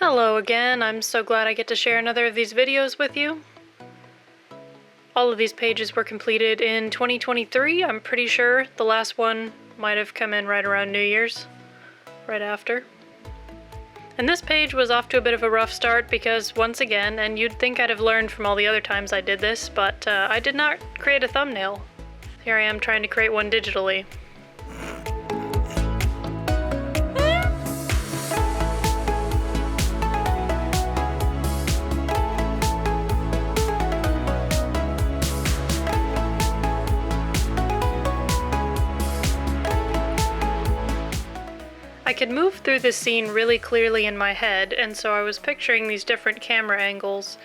Hello again, I'm so glad I get to share another of these videos with you. All of these pages were completed in 2023, I'm pretty sure. The last one might have come in right around New Year's, right after. And this page was off to a bit of a rough start because, once again, and you'd think I'd have learned from all the other times I did this, but I did not create a thumbnail. Here I am trying to create one digitally. I could move through this scene really clearly in my head, and so I was picturing these different camera angles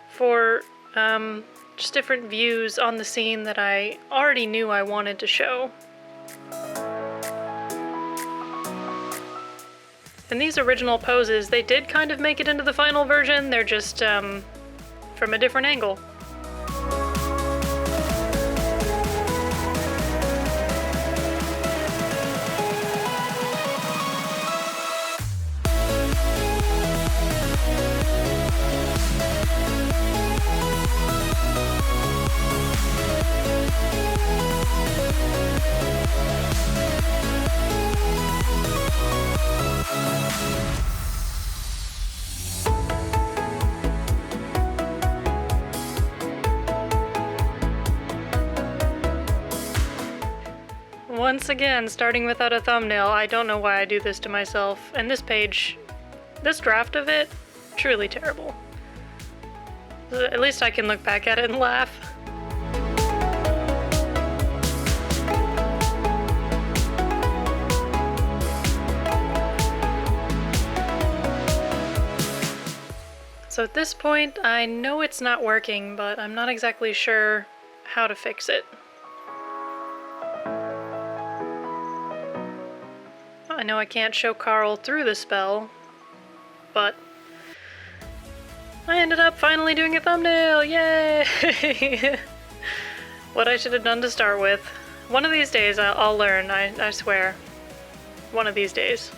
for just different views on the scene that I already knew I wanted to show. And these original poses, they did kind of make it into the final version, they're just from a different angle. Once again, starting without a thumbnail, I don't know why I do this to myself. And this page, this draft of it, truly terrible. At least I can look back at it and laugh. So at this point, I know it's not working, but I'm not exactly sure how to fix it. I know I can't show Carl through the spell, but I ended up finally doing a thumbnail! Yay! What I should have done to start with. One of these days I'll learn, I swear. One of these days.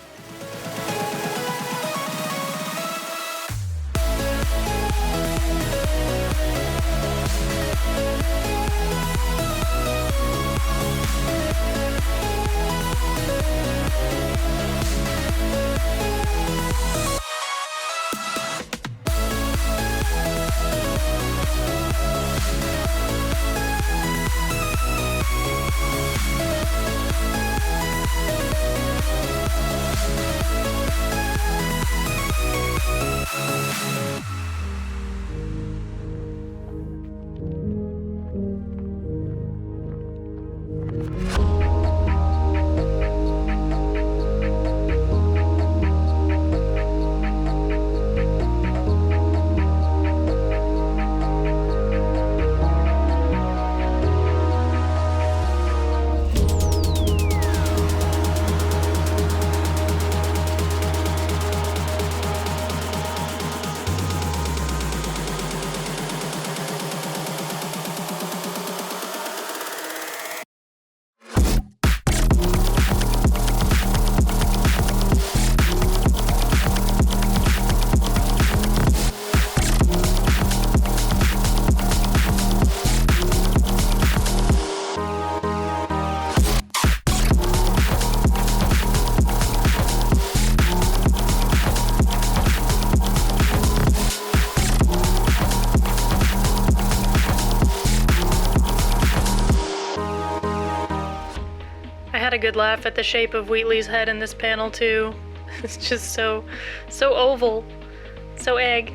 A good laugh at the shape of Wheatley's head in this panel too. It's just so oval, so egg.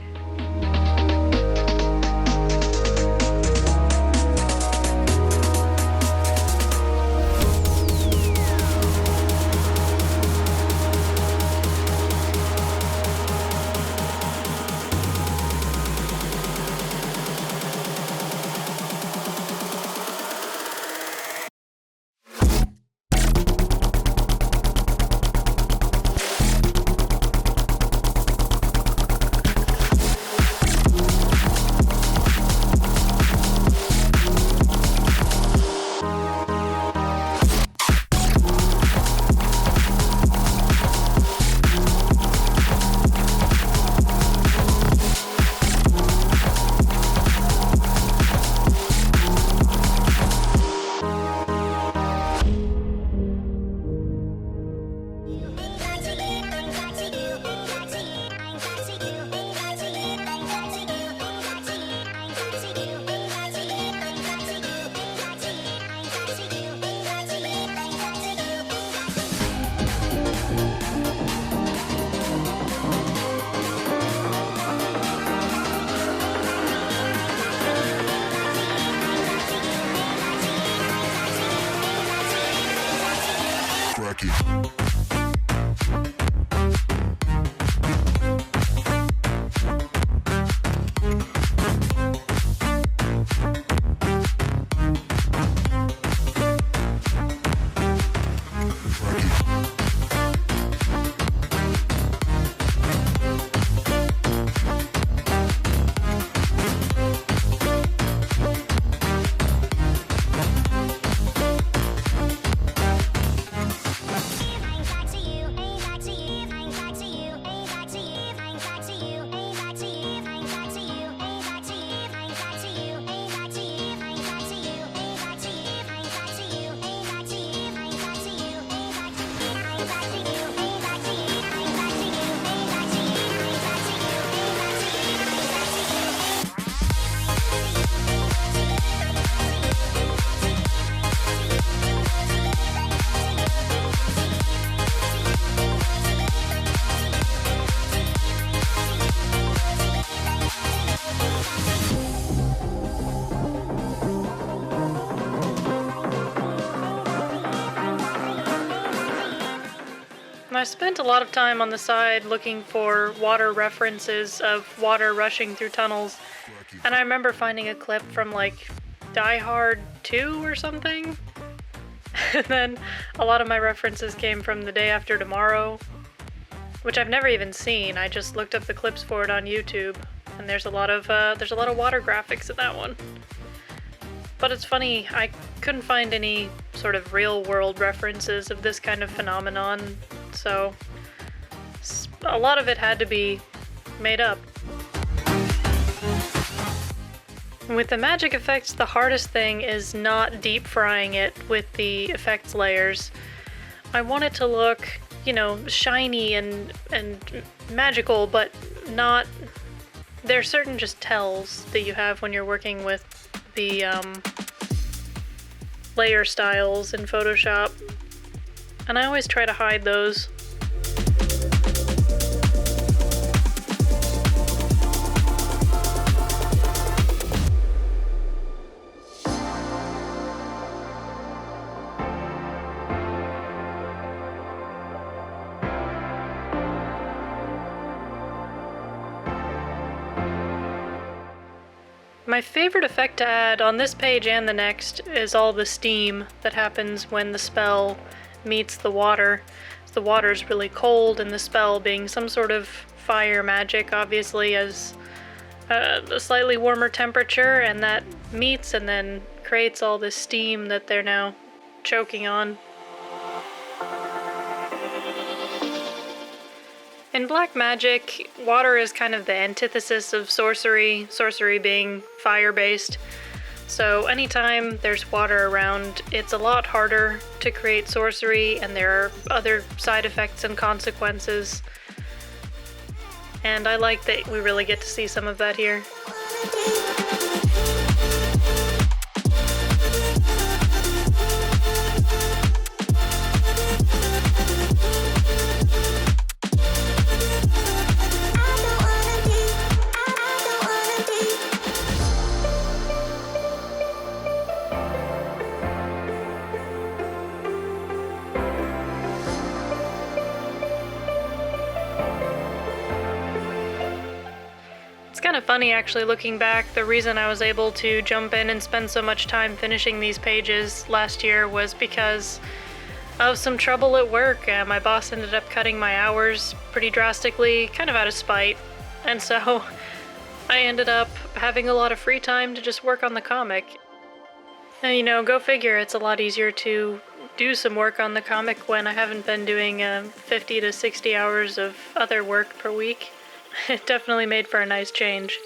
I spent a lot of time on the side looking for water references of water rushing through tunnels, and I remember finding a clip from like Die Hard 2 or something. And then a lot of my references came from The Day After Tomorrow, which I've never even seen. I just looked up the clips for it on YouTube, and there's a lot of water graphics in that one. But it's funny, I couldn't find any sort of real-world references of this kind of phenomenon, so a lot of it had to be made up. With the magic effects, the hardest thing is not deep frying it with the effects layers. I want it to look, you know, shiny and magical, but not... There are certain just tells that you have when you're working with the layer styles in Photoshop, and I always try to hide those. My favorite effect to add on this page and the next is all the steam that happens when the spell meets the water. The water's really cold, and the spell being some sort of fire magic, obviously, as a slightly warmer temperature, and that meets and then creates all this steam that they're now choking on. In black magic, water is kind of the antithesis of sorcery, sorcery being fire-based. So anytime there's water around, it's a lot harder to create sorcery, and there are other side effects and consequences. And I like that we really get to see some of that here. It's kind of funny, actually, looking back. The reason I was able to jump in and spend so much time finishing these pages last year was because of some trouble at work. My boss ended up cutting my hours pretty drastically, kind of out of spite, and so I ended up having a lot of free time to just work on the comic. And, you know, go figure, it's a lot easier to do some work on the comic when I haven't been doing 50 to 60 hours of other work per week. It definitely made for a nice change.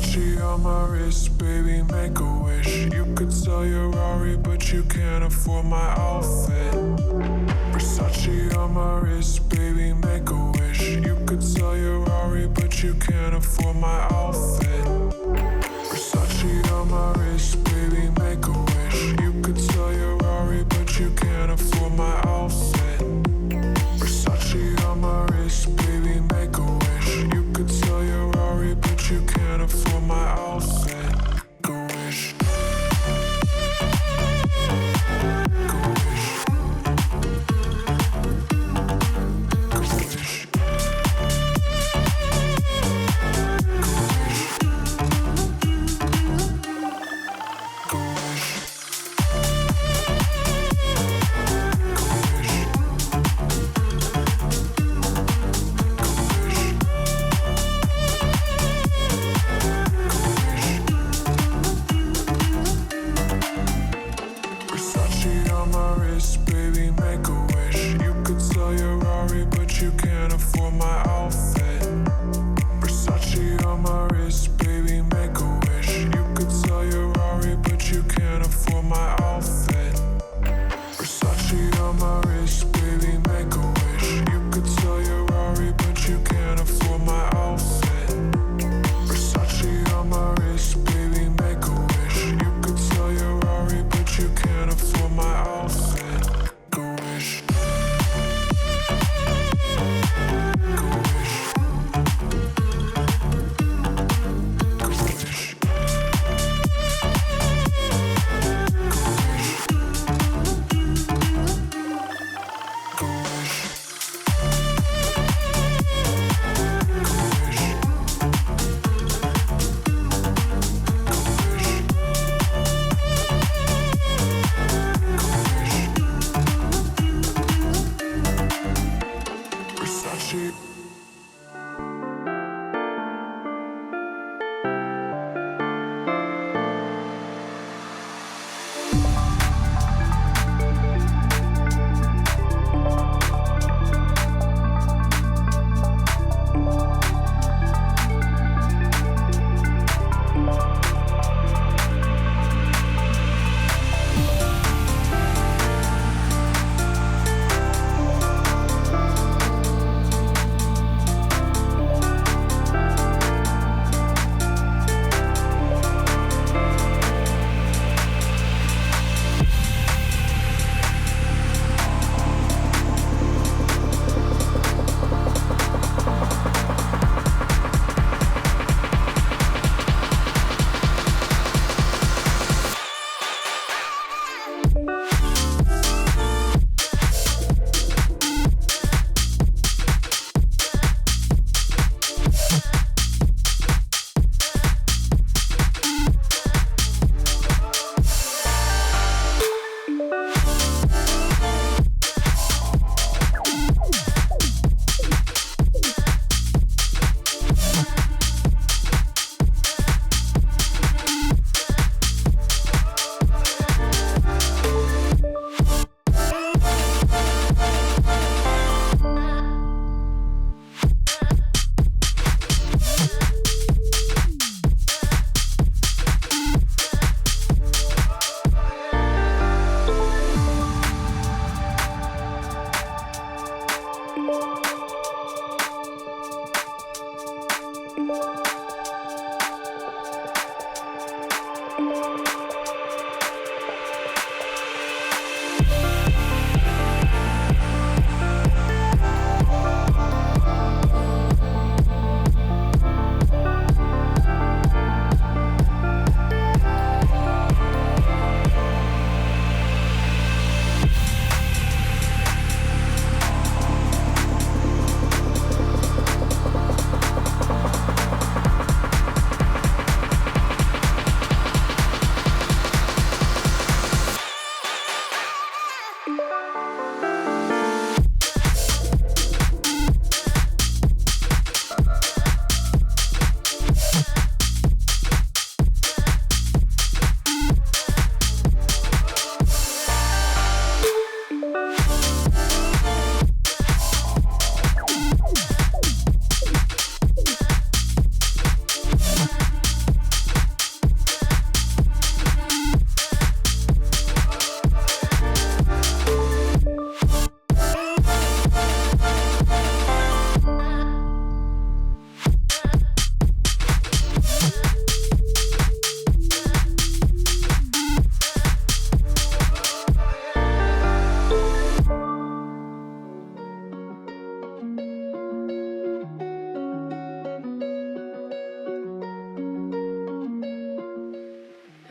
Versace on my wrist, baby, make a wish. You could sell your Rari, but you can't afford my outfit. Versace on my wrist, baby, make a wish. You could sell your Rari, but you can't afford my outfit. Versace on my wrist, baby, make a wish. You could sell your Rari, but you can't afford my outfit. Versace on my wrist, baby, make a wish. You could sell your Rari, but you can't afford my outfit. Go wish. Go wish. Go wish.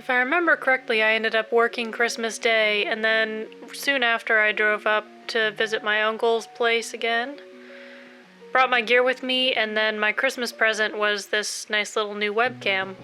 If I remember correctly, I ended up working Christmas Day, and then soon after I drove up to visit my uncle's place again. Brought my gear with me, and then my Christmas present was this nice little new webcam.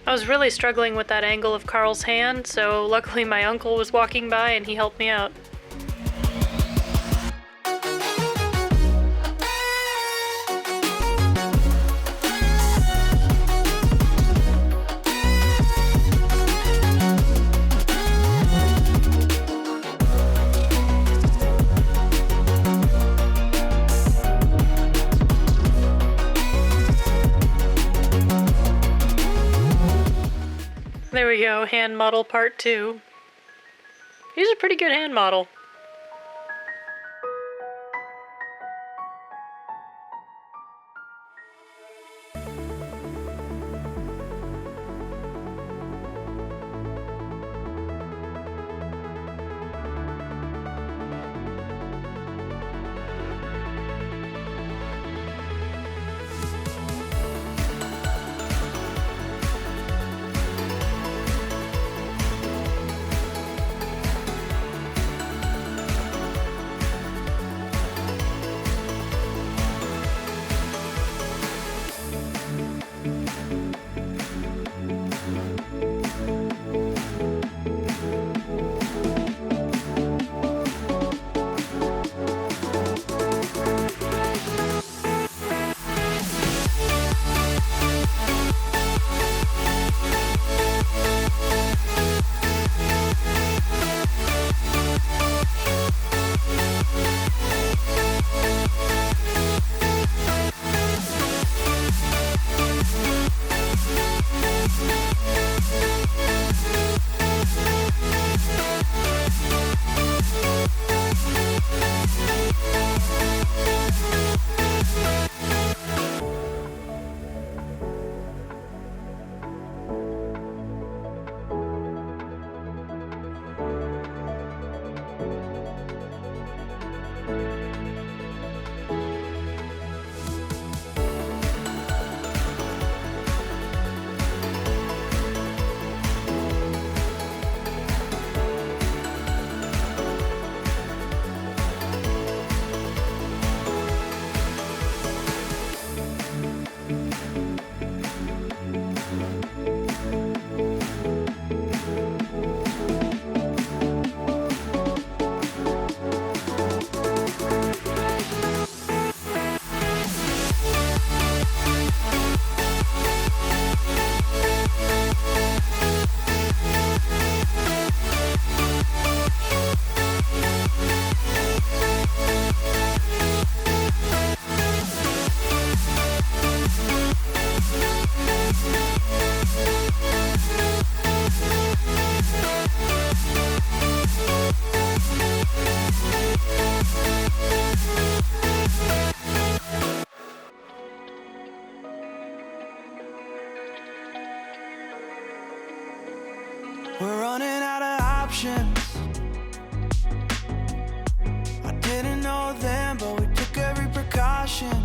I was really struggling with that angle of Carl's hand, so luckily my uncle was walking by and he helped me out. There we go, hand model part 2. He's a pretty good hand model. We're running out of options. I didn't know then, but we took every precaution.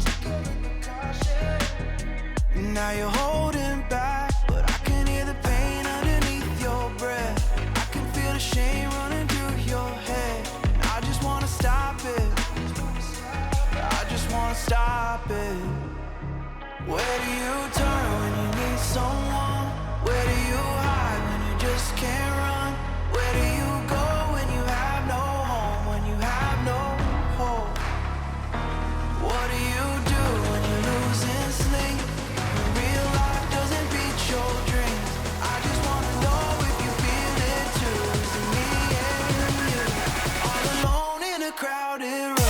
Now you're holding back, but I can hear the pain underneath your breath. I can feel the shame running through your head. I just wanna stop it. stop it? Where do you turn when you need someone? Where do you hide when you just can't run? Where do you go when you have no home? When you have no hope? What do you do when you're losing sleep? When real life doesn't beat your dreams? I just wanna know if you feel it too. Is it me and you? All alone in a crowded room.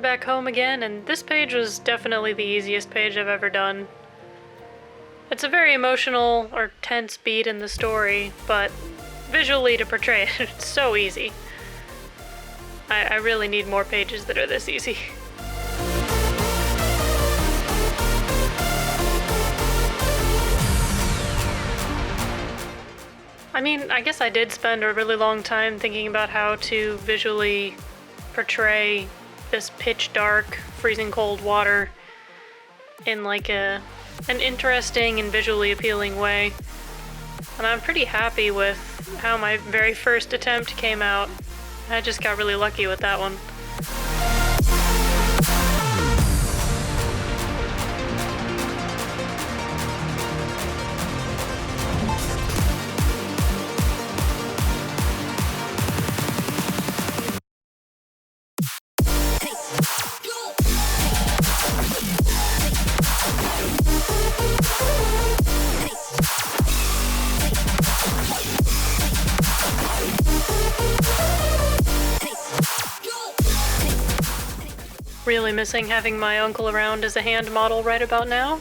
went back home again, and this page was definitely the easiest page I've ever done. It's a very emotional or tense beat in the story, but visually to portray it, it's so easy. I really need more pages that are this easy. I mean, I guess I did spend a really long time thinking about how to visually portray this pitch dark, freezing cold water in like an interesting and visually appealing way. And I'm pretty happy with how my very first attempt came out. I just got really lucky with that one. Really missing having my uncle around as a hand model right about now.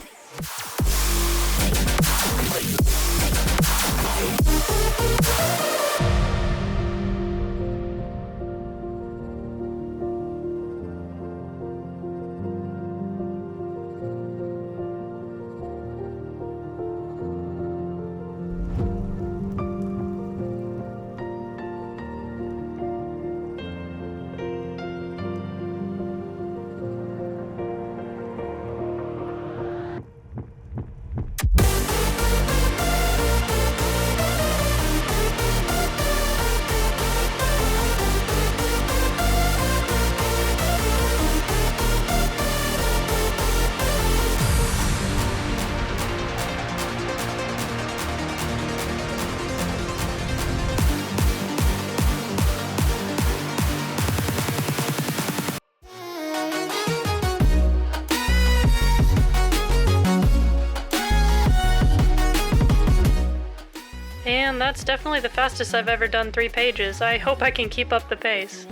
And that's definitely the fastest I've ever done 3 pages. I hope I can keep up the pace.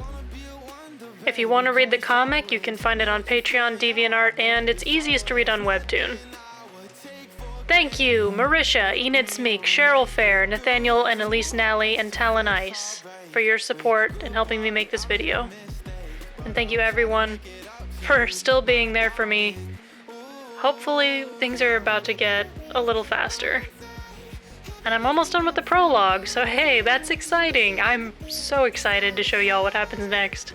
If you want to read the comic, you can find it on Patreon, DeviantArt, and it's easiest to read on Webtoon. Thank you, Marisha, Enid Smeek, Cheryl Fair, Nathanael and Elise Nalley, and Talon Ice, for your support and helping me make this video. And thank you everyone for still being there for me. Hopefully things are about to get a little faster. And I'm almost done with the prologue, so hey, that's exciting! I'm so excited to show y'all what happens next.